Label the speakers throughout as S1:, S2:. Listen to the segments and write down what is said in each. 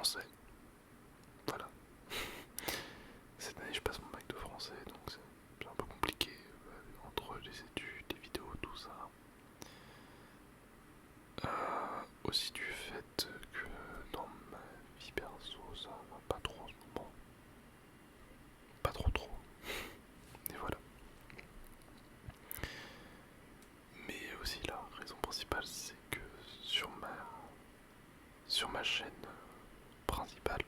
S1: français. Voilà. Cette année je passe mon bac de français, donc c'est un peu compliqué entre les études, les vidéos, tout ça. Aussi du fait que dans ma vie perso ça va pas trop en ce moment. Pas trop trop. Et voilà. Mais aussi la raison principale c'est que sur ma chaîne principale,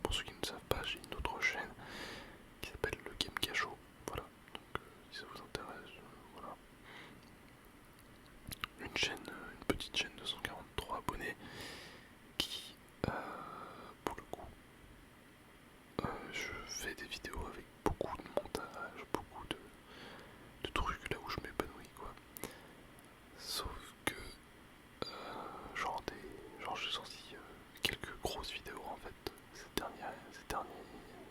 S1: pour ceux qui ne savent pas, j'ai une autre chaîne qui s'appelle le Game Cachot. Voilà. Donc si ça vous intéresse, voilà. Une petite chaîne de 143 abonnés qui, pour le coup, je fais des vidéos avec beaucoup de montage, beaucoup de trucs là où je m'épanouis quoi. Sauf que genre j'ai sorti quelques grosses vidéos en fait ces derniers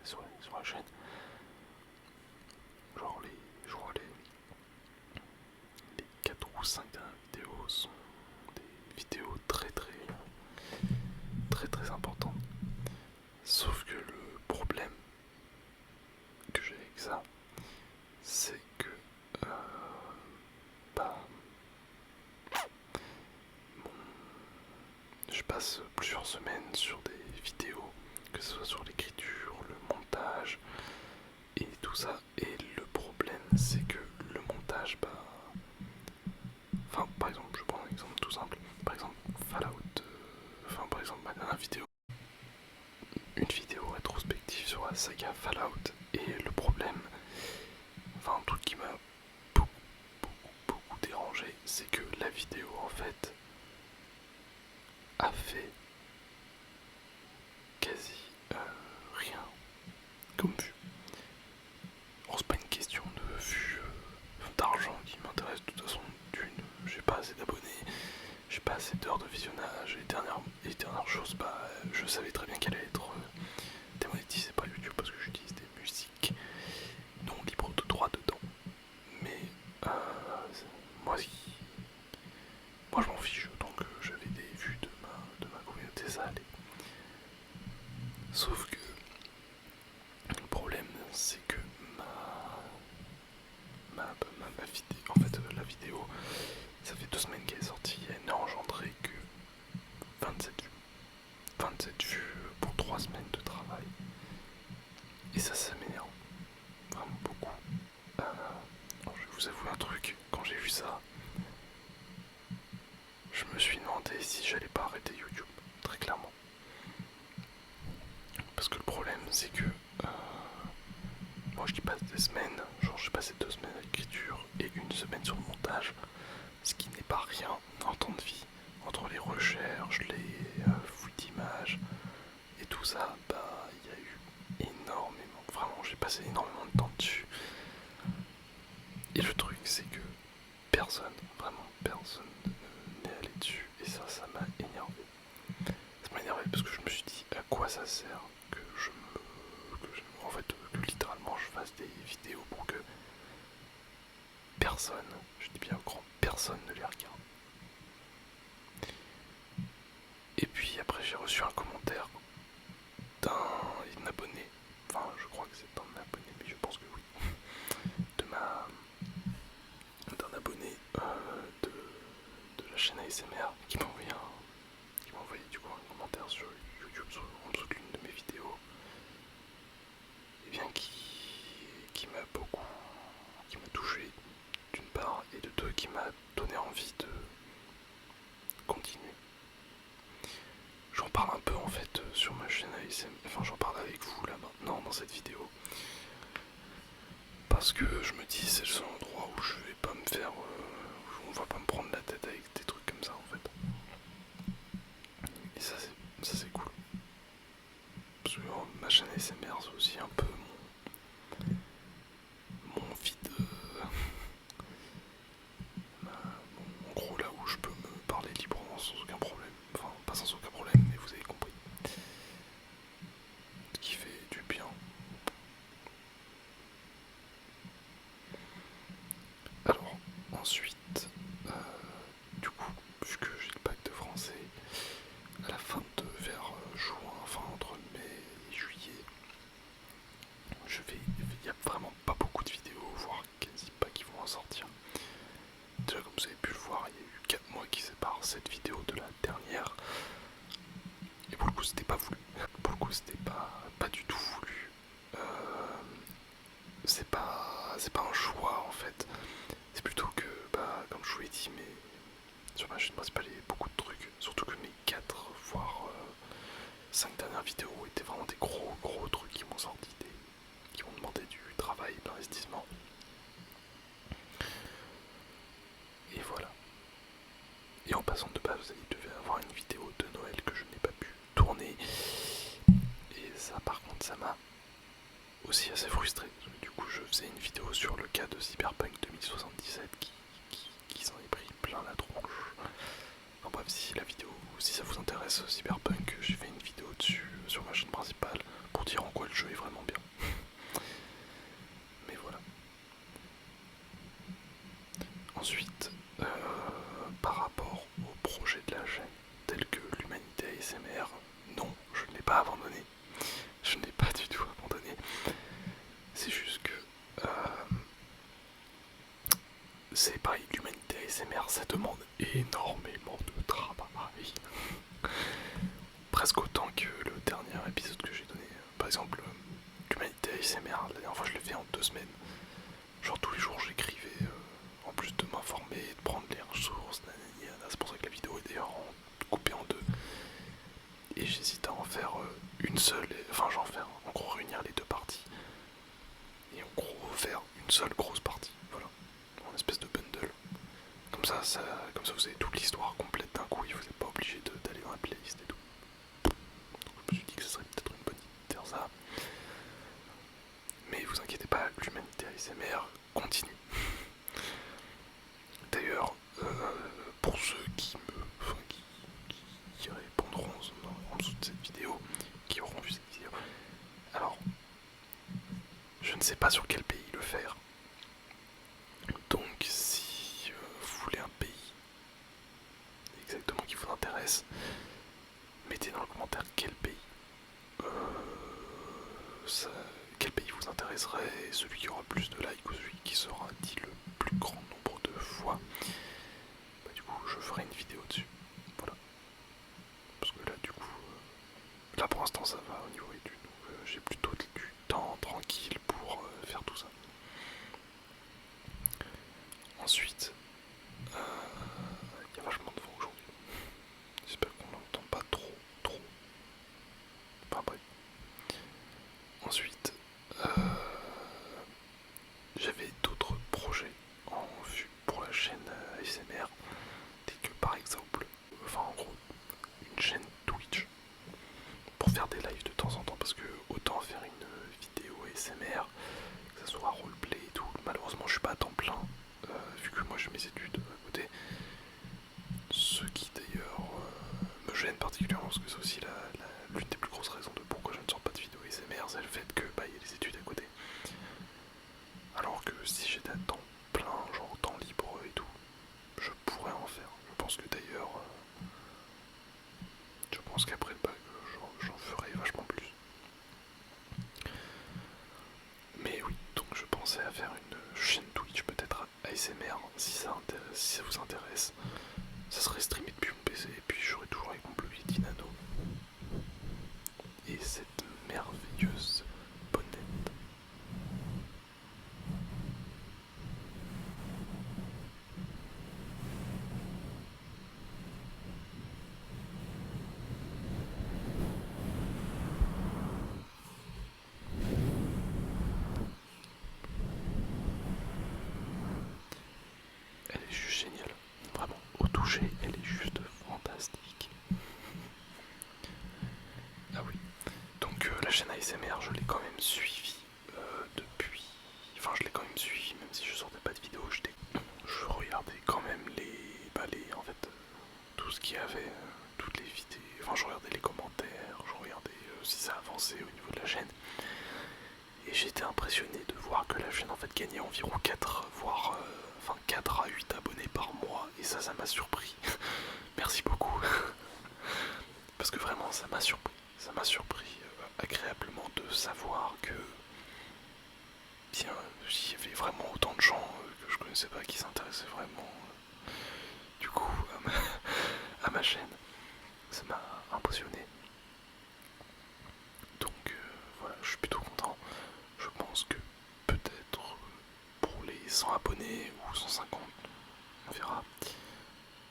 S1: sur la chaîne. Genre je crois les 4 ou 5 dernières vidéos sont des vidéos très importantes. Sauf que le problème que j'ai avec ça, c'est que bah, je passe plusieurs semaines sur des vidéos, que ce soit sur l'écriture, le montage et tout ça. Et le problème, c'est que le montage, bah, enfin, par exemple, je prends un exemple tout simple. Par exemple, Fallout, par exemple, ma dernière vidéo, une vidéo rétrospective sur la saga Fallout. Et le problème, enfin, un truc qui m'a beaucoup dérangé, c'est que la vidéo, en fait, a fait quasi rien comme vue. Alors c'est pas une question de vue, d'argent qui m'intéresse de toute façon. D'une, j'ai pas assez d'abonnés, j'ai pas assez d'heures de visionnage. Les dernières choses, bah, je savais très bien qu'elle allait être démonétisée par YouTube parce que j'utilise des musiques non libres de droit dedans. Mais moi, moi je m'en fiche, donc j'avais des vues de ma communauté, ça allait. Sauf que le problème, c'est que ma vidéo, en fait, la vidéo, ça fait 2 semaines qu'elle est sortie, elle n'a engendré que 27 vues. 27 vues pour 3 semaines de travail. Et ça m'énerve vraiment beaucoup. Alors, je vais vous avouer un truc, quand j'ai vu ça, je me suis demandé si j'allais pas arrêter YouTube, très clairement. Parce que le problème, c'est que moi je dis passe des semaines, genre j'ai passé 2 semaines à l'écriture et une semaine sur le montage, ce qui n'est pas rien en temps de vie. Entre les recherches, les fouilles d'images et tout ça, bah il y a eu énormément, vraiment j'ai passé énormément de temps dessus. Et le truc c'est que personne, vraiment personne n'est allé dessus et ça m'a énervé. Ça m'a énervé parce que je me suis dit à quoi ça sert en fait, que littéralement je fasse des vidéos pour que personne, je dis bien grand, personne ne les regarde. Et puis après j'ai reçu un commentaire d'un abonné, enfin je crois que c'est un abonné, mais je pense que oui, d'un abonné de la chaîne ASMR qui m'a envoyé du coup un commentaire sur YouTube en dessous de l'une de mes vidéos, et bien qui m'a touché d'une part, et de deux qui m'a donné envie de continuer. J'en parle un peu en fait sur ma chaîne ASMR, enfin j'en parle avec vous là maintenant dans cette vidéo. Parce que je me dis c'est le seul endroit où je vais pas me faire, où on va pas me prendre la tête avec des trucs comme ça en fait. Et ça c'est cool. Parce que ma chaîne ASMR c'est aussi un peu mon vide, en gros là où je peux me parler librement sans aucun problème. Enfin pas sans aucun problème mais vous avez compris. Ce qui fait du bien. Alors ensuite, du coup, vu que j'ai le bac de français, à la fin de vers juin, enfin coup c'était pas voulu. Pour le coup c'était pas du tout voulu. Euh, c'est pas un choix en fait. C'est plutôt que, bah, comme je vous l'ai dit, mais sur ma chaîne principale il y a beaucoup de trucs. Surtout que mes 4 voire 5 dernières vidéos étaient vraiment des gros trucs qui m'ont sorti, qui m'ont demandé du travail, de l'investissement. Et voilà. Et en passant de base, il devait avoir une vidéo de Noël que je n'ai pas pu tourner. Et ça, par contre, ça m'a aussi assez frustré. Du coup, je faisais une vidéo sur le cas de Cyberpunk 2077 qui s'en est pris plein la tronche. Enfin bref, si ça vous intéresse, Cyberpunk, j'ai fait une vidéo dessus sur ma chaîne principale pour dire en quoi le jeu est vraiment bien. Mais voilà. Ensuite, par rapport au projet de la chaîne, tel que l'Humanité ASMR, non, je ne l'ai pas abandonné. Je n'ai pas du tout abandonné. C'est juste que c'est pareil, l'Humanité ASMR, ça demande énormément de travail. Presque autant que le dernier épisode que j'ai donné. Par exemple, l'Humanité ASMR, la dernière fois je l'ai fait en 2 semaines. Genre tous les jours j'écrivais, en plus de m'informer, de prendre les ressources, c'est pour ça que la vidéo est d'ailleurs coupée en 2. Et j'hésite à en faire une seule, enfin j'en faire en gros réunir les 2 parties. Et en gros faire une seule grosse partie, voilà. En espèce de bundle. Comme ça vous avez toute l'histoire complète d'un coup et vous n'êtes pas obligé d'aller dans la playlist et tout. Donc je me suis dit que ce serait peut-être une bonne idée de faire ça. Mais vous inquiétez pas, l'Humanité ASMR continue. D'ailleurs, pour ceux qui répondront en dessous de cette vidéo, qui auront vu cette vidéo, alors, je ne sais pas sur quel pays le faire. Donc, si vous voulez un pays exactement qui vous intéresse, mettez dans le commentaire quel pays. Quel pays vous intéresserait, et celui qui aura plus de likes ou celui qui sera dit le plus grand nombre de fois, bah, du coup je ferai une vidéo dessus. Voilà. Parce que là du coup, là pour l'instant ça va au niveau études, donc j'ai plutôt du temps tranquille pour faire tout ça. Ensuite, il y a vachement de vent aujourd'hui. J'espère qu'on n'entend pas trop. Enfin bref. Ensuite, j'avais d'autres projets en vue pour la chaîne ASMR, tels que par exemple, enfin en gros, une chaîne Twitch pour faire des lives de temps en temps, parce que autant faire une vidéo ASMR, que ça soit roleplay et tout, malheureusement je suis pas à temps plein, vu que moi j'ai mes études à côté, ce qui d'ailleurs me gêne particulièrement, parce que c'est aussi l'une des plus grosses raisons de pourquoi je ne sors pas de vidéo ASMR, c'est le fait que bah, y a les études à côté. Alors que si j'étais à temps plein, genre temps libre et tout, je pourrais en faire. Je pense que d'ailleurs, je pense qu'après le bac, j'en ferai vachement plus. Mais oui, donc je pensais à faire une chaîne Twitch, peut-être ASMR, si ça vous intéresse. Ça serait streamé depuis mon PC, et puis j'aurais toujours avec mon Blue Yeti Nano. Et cette merveilleuse bonnette. Elle est juste géniale. Vraiment, au toucher, elle est juste fantastique. Ah oui. Donc la chaîne ASMR, je l'ai quand même suivie depuis... Enfin, je l'ai quand même suivie, même si je sortais pas de vidéo, je regardais quand même en fait, tout ce qu'il y avait, toutes les vidéos, enfin je regardais les commentaires, je regardais si ça avançait au niveau de la chaîne. Et j'étais impressionné de voir que la chaîne en fait gagnait environ 4, voire 4 à 8 abonnés par mois, et ça m'a surpris. Merci beaucoup. Parce que vraiment ça m'a surpris. Ça m'a surpris agréablement de savoir que il y avait vraiment autant de gens que je connaissais pas qui s'intéressaient vraiment du coup à ma chaîne. Ça m'a impressionné. abonnés ou 150, on verra.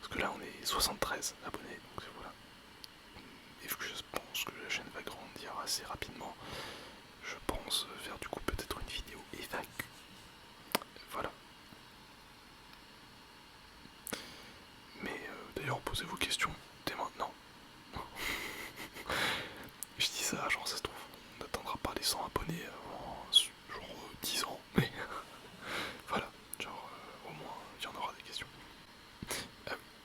S1: Parce que là on est 73 abonnés, donc voilà. Et vu que je pense que la chaîne va grandir assez rapidement, je pense faire du coup peut-être une vidéo évac. Voilà. Mais d'ailleurs posez vos questions dès maintenant. Je dis ça, genre ça se trouve, on n'atteindra pas les 100 abonnés avant genre 10 ans, mais voilà, genre au moins il y en aura des questions.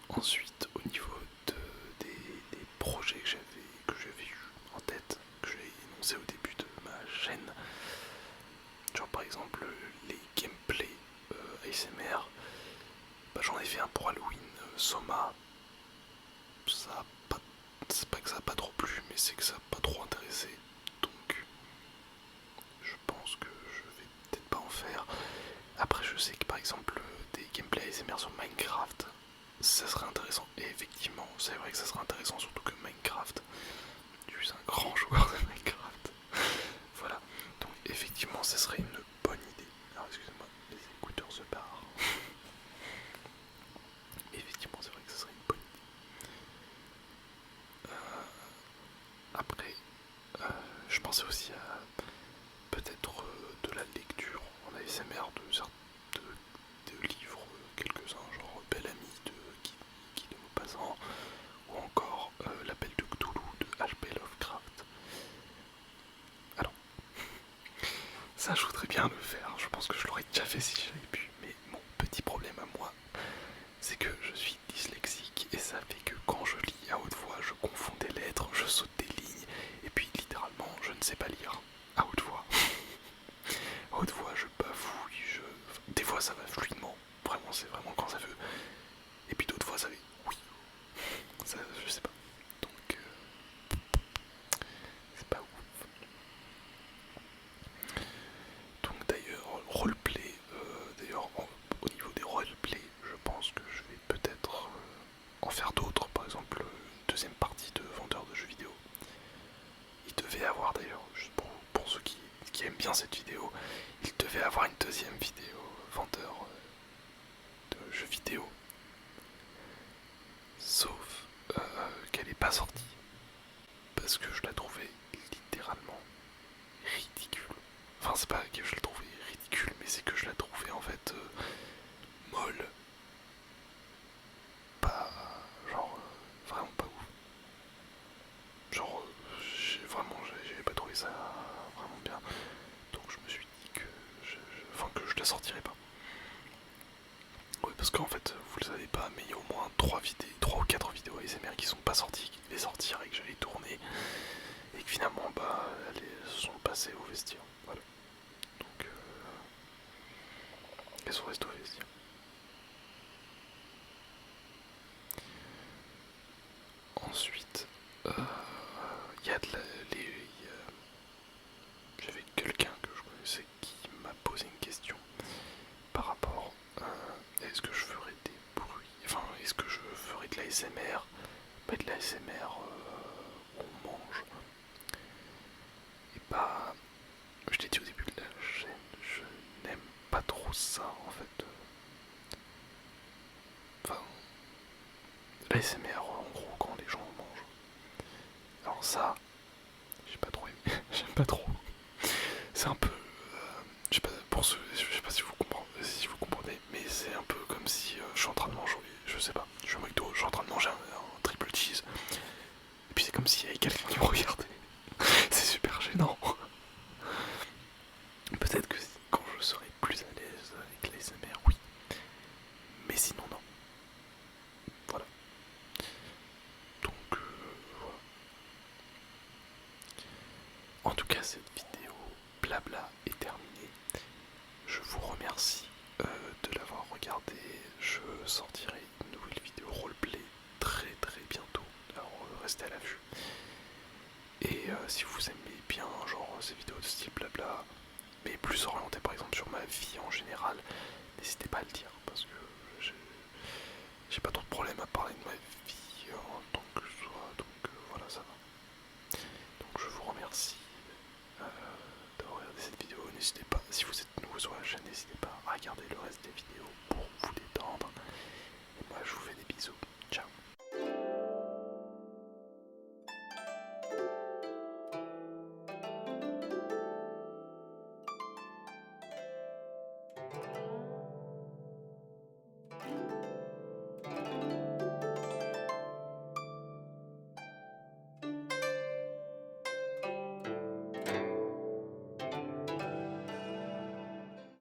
S1: Ensuite, au niveau des projets que j'avais eu en tête, que j'ai énoncé au début de ma chaîne, genre par exemple les gameplays ASMR, bah, j'en ai fait un pour Halloween, Soma, ça a pas, c'est pas que ça a pas trop plu, mais c'est que ça a pas trop intéressé, donc je pense que je vais peut-être pas en faire. Après je sais que par exemple des gameplays ASMR sur Minecraft, ça serait intéressant, et effectivement c'est vrai que ça serait intéressant, surtout que Minecraft, je suis un grand joueur de Minecraft, voilà, donc effectivement ça serait une bonne idée. Alors excusez-moi, les écouteurs se barrent. Effectivement c'est vrai que ça serait une bonne idée. Après je pensais aussi à peut-être de la lecture en ASMR de livres, quelques-uns, genre Belle Amie de Guy de Maupassant, ou encore L'appel de Cthulhu de H.P. Lovecraft. Alors, ça je voudrais bien le faire, je pense que je l'aurais déjà fait si j'avais pu, mais mon petit problème à moi, c'est que je suis dyslexique et ça fait que quand je lis à haute voix, je confonds des lettres, je saute des lignes, et puis littéralement je ne sais pas lire à haute voix. À haute voix, je bafouille, des fois ça va fluidement, vraiment, c'est vraiment quand ça veut. Et puis d'autres fois ça fait oui. Ça, je sais pas. Donc, c'est pas ouf. Donc d'ailleurs, roleplay, d'ailleurs, au niveau des roleplay, je pense que je vais peut-être en faire d'autres. Par exemple, une deuxième partie de vendeur de jeux vidéo. Il devait avoir d'ailleurs, juste pour ceux qui aiment bien cette vidéo, il devait avoir une deuxième vidéo vendeur de jeux vidéo. Sauf qu'elle n'est pas sortie. Parce que je la trouvais littéralement ridicule. Enfin, c'est pas que je la trouvais ridicule, mais c'est que je la trouvais en fait molle. Pas. Genre, vraiment pas ouf. Genre, j'avais pas trouvé ça vraiment bien. Donc je me suis dit que enfin, que je la sortirais pas. Ouais, parce qu'en fait, vous le savez pas, mais il y a au moins 3 ou 4 vidéos ASMR qui sont pas sorties, qui devaient sortir et que j'allais tourner. Et que finalement, bah, elles se sont passées au vestiaire. Voilà. Donc, elles sont restées au vestiaire. Ensuite, il y a de la, j'avais quelqu'un que je connaissais qui m'a posé une question par rapport à est-ce que je ferais des bruits, enfin est-ce que je ferais de l'ASMR, pas de l'ASMR où on mange. Et bah, je t'ai dit au début de la chaîne, je n'aime pas trop ça en fait. Enfin, l'ASMR en gros quand les gens mangent. Alors ça, j'ai pas trop aimé, j'aime pas trop. C'est un peu, je sais pas, je sais pas si vous comprenez, mais c'est un peu comme si je suis en train de manger, je sais pas, je suis au McDo, je suis en train de manger un triple cheese, et puis c'est comme s'il y avait quelqu'un qui me regardait. C'est super gênant. Peut-être que quand je serai plus à l'aise avec l'ASMR, oui, mais sinon non. Voilà. Donc voilà. En tout cas, cette vidéo blabla est terminée. Je vous remercie de l'avoir regardé. Je sortirai une nouvelle vidéo roleplay très très bientôt. Alors restez à l'affût. Et si vous aimez bien genre ces vidéos de style blabla, mais plus orientées par exemple sur ma vie en général, n'hésitez pas à le dire parce que j'ai pas trop de problème à parler de ma vie en tant